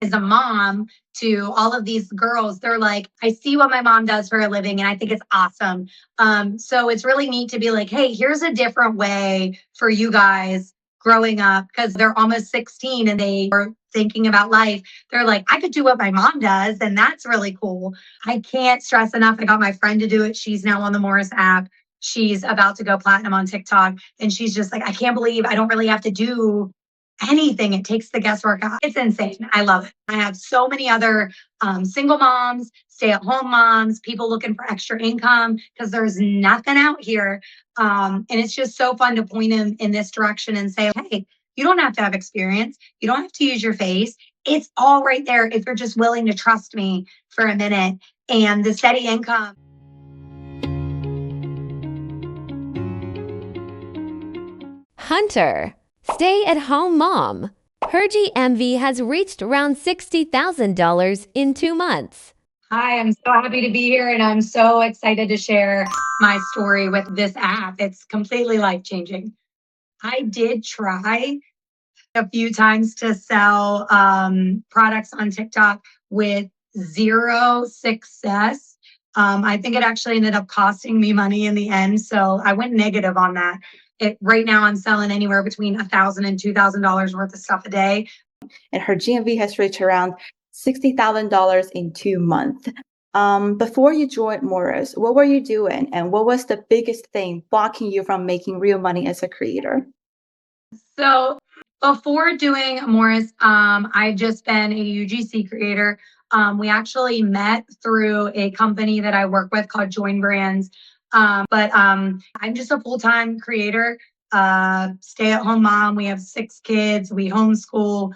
as a mom to all of these girls, they're like, I see what my mom does for a living and I think it's awesome. So it's really neat to be like, hey, here's a different way for you guys growing up because they're almost 16 and they are thinking about life. They're like, I could do what my mom does, and that's really cool. I can't stress enough. I got my friend to do it. She's now on the Morris app. She's about to go platinum on TikTok. And she's just like, I can't believe I don't really have to do anything. It takes the guesswork out. It's insane. I love it. I have so many other single moms, stay at home moms, people looking for extra income because there's nothing out here. And it's just so fun to point them in this direction and say, hey, you don't have to have experience. You don't have to use your face. It's all right there if you're just willing to trust me for a minute. And the steady income. Hunter, stay-at-home mom. Her GMV has reached around $60,000 in 2 months. Hi, I'm so happy to be here and I'm so excited to share my story with this app. It's completely life changing. I did try a few times to sell products on TikTok with zero success. I think it actually ended up costing me money in the end. So I went negative on that. Right now, I'm selling anywhere between $1,000 and $2,000 worth of stuff a day. And her GMV has reached around $60,000 in 2 months. Before you joined Morris, what were you doing? And what was the biggest thing blocking you from making real money as a creator? So before doing Morris, I've just been a UGC creator. We actually met through a company that I work with called Join Brands. But I'm just a full-time creator, stay-at-home mom. We have 6 kids. We homeschool.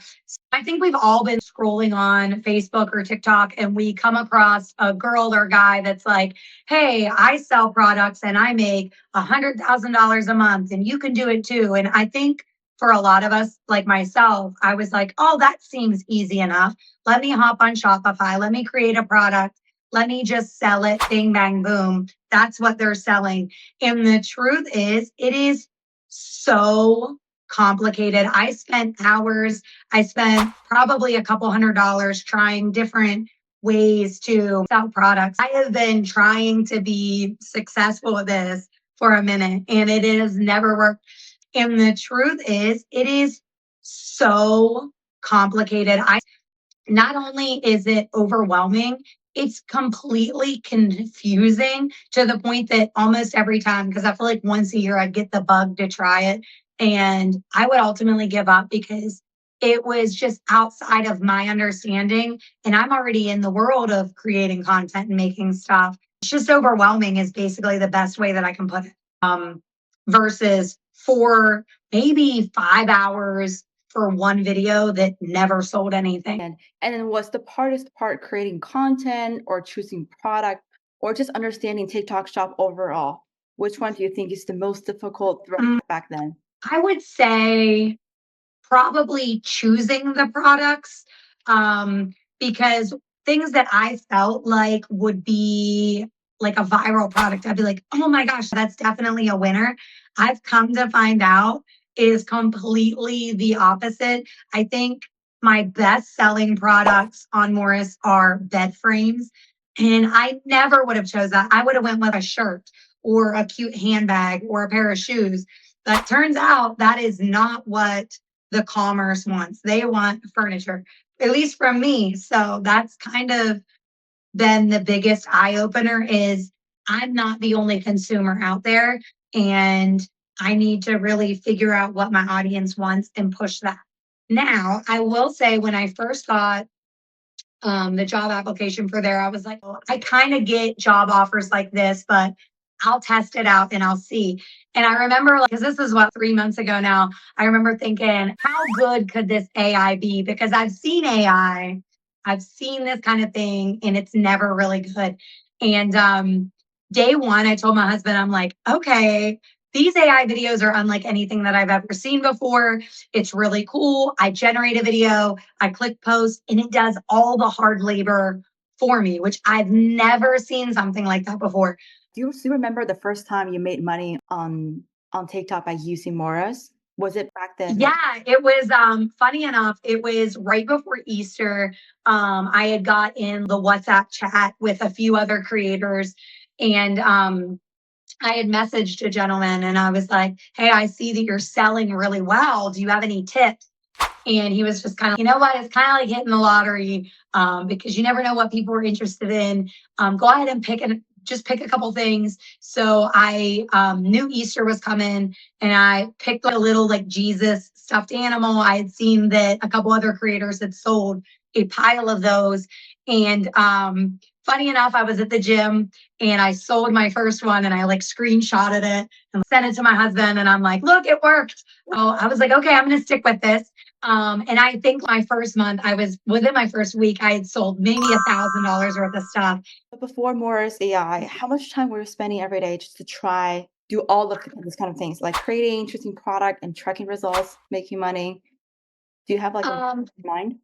I think we've all been scrolling on Facebook or TikTok and we come across a girl or guy that's like, hey, I sell products and I make $100,000 a month and you can do it too. And I think for a lot of us, like myself, I was like, oh, that seems easy enough. Let me hop on Shopify. Let me create a product. Let me just sell it. Bing, bang, boom. That's what they're selling. And the truth is, it is so complicated. I spent hours, I spent probably a couple $100 trying different ways to sell products. I have been trying to be successful with this for a minute and it has never worked. And the truth is, it is so complicated. Not only is it overwhelming, it's completely confusing to the point that almost every time, because I feel like once a year I'd get the bug to try it and I would ultimately give up because it was just outside of my understanding. And I'm already in the world of creating content and making stuff. It's just overwhelming is basically the best way that I can put it. Versus 4, maybe 5 hours for one video that never sold anything. And then what's the hardest part creating content or choosing product or just understanding TikTok shop overall? Which one do you think is the most difficult back then? I would say probably choosing the products because things that I felt like would be like a viral product, I'd be like, oh my gosh, that's definitely a winner. I've come to find out is completely the opposite. I think my best selling products on Morris are bed frames. And I never would have chose that. I would have went with a shirt or a cute handbag or a pair of shoes. But turns out that is not what the commerce wants. They want furniture, at least from me. So that's kind of been the biggest eye opener is I'm not the only consumer out there and I need to really figure out what my audience wants and push that. Now, I will say when I first got the job application for there, I was like, oh, I kind of get job offers like this, but I'll test it out and I'll see. And I remember, because this is what 3 months ago now, I remember thinking, how good could this AI be? Because I've seen AI, I've seen this kind of thing, and it's never really good. And day one, I told my husband, I'm like, okay, these AI videos are unlike anything that I've ever seen before. It's really cool. I generate a video, I click post, and it does all the hard labor for me, which I've never seen something like that before. Do you remember the first time you made money on TikTok by using Morris? was it back then? Yeah, it was funny enough, it was right before Easter. I had got in the WhatsApp chat with a few other creators and I had messaged a gentleman and I was like, "Hey, I see that you're selling really well. Do you have any tips?" And he was just kind of, you know what? It's kind of like hitting the lottery because you never know what people are interested in. Go ahead and just pick a couple things. So I knew Easter was coming, and I picked like a little like Jesus stuffed animal. I had seen that a couple other creators had sold a pile of those, and funny enough, I was at the gym and I sold my first one, and I like screenshotted it and sent it to my husband, and I'm like, "Look, it worked." So I was like, "Okay, I'm going to stick with this." And I think my first month, I was within my first week, I had sold maybe $1,000 worth of stuff. But before Morris AI, how much time were you spending every day just to try do all of these kind of things, like creating, choosing product, and tracking results, making money? Do you have like a Um, in mind?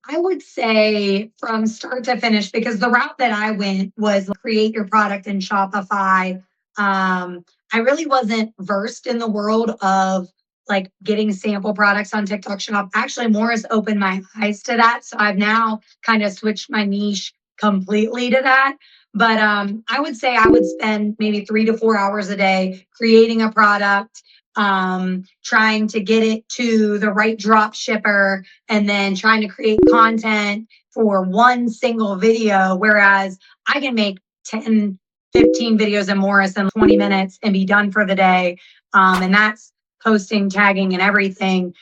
I would say from start to finish, because the route that I went was create your product in Shopify. I really wasn't versed in the world of like getting sample products on TikTok Shop. Actually, Morris opened my eyes to that. So I've now kind of switched my niche completely to that. But I would say I would spend maybe 3 to 4 hours a day creating a product, trying to get it to the right drop shipper, and then trying to create content for one single video. Whereas I can make 10, 15 videos and more in 20 minutes and be done for the day. And that's posting, tagging, and everything.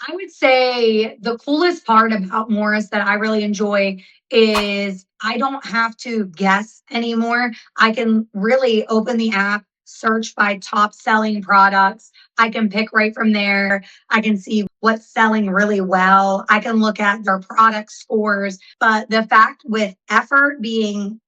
I would say the coolest part about Morris that I really enjoy is I don't have to guess anymore. I can really open the app, search by top selling products. I can pick right from there. I can see what's selling really well. I can look at their product scores. But the fact with effort being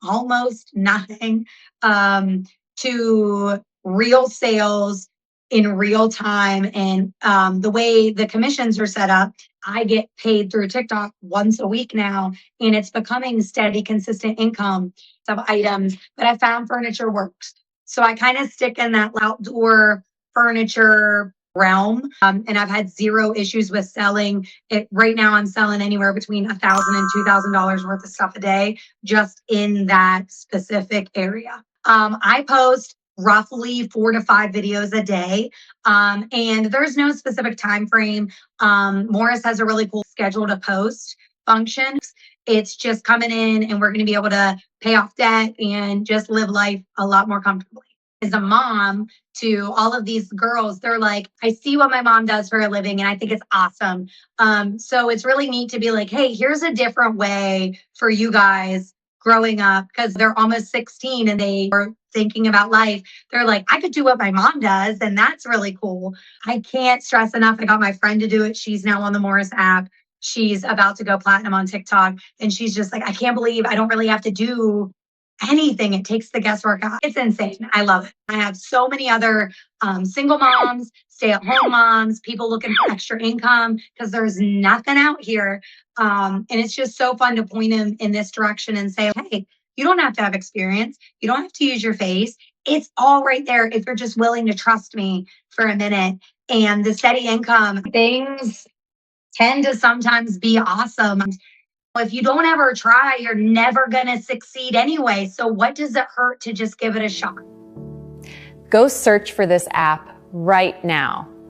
almost nothing to real sales in real time. And the way the commissions are set up, I get paid through TikTok once a week now, and it's becoming steady, consistent income of items. But I found furniture works. So I kind of stick in that outdoor furniture realm. And I've had zero issues with selling it. Right now, I'm selling anywhere between $1,000 and $2,000 worth of stuff a day just in that specific area. I post roughly 4 to 5 videos a day, and there's no specific time frame. Morris has a really cool schedule to post function. It's just coming in, and we're going to be able to pay off debt and just live life a lot more comfortably. As a mom to all of these girls, they're like, I see what my mom does for a living, and I think it's awesome. So it's really neat to be like, hey, here's a different way for you guys growing up, because they're almost 16 and they are thinking about life. They're like, I could do what my mom does, and that's really cool. I can't stress enough. I got my friend to do it. She's now on the Morris app. She's about to go platinum on TikTok. And she's just like, I can't believe I don't really have to do anything. It takes the guesswork out. It's insane. I love it. I have so many other single moms, stay-at-home moms, people looking for extra income because there's nothing out here. And it's just so fun to point them in this direction and say, hey, you don't have to have experience. You don't have to use your face. It's all right there if you're just willing to trust me for a minute. And the steady income things tend to sometimes be awesome. If you don't ever try, you're never going to succeed anyway. So what does it hurt to just give it a shot? Go search for this app right now.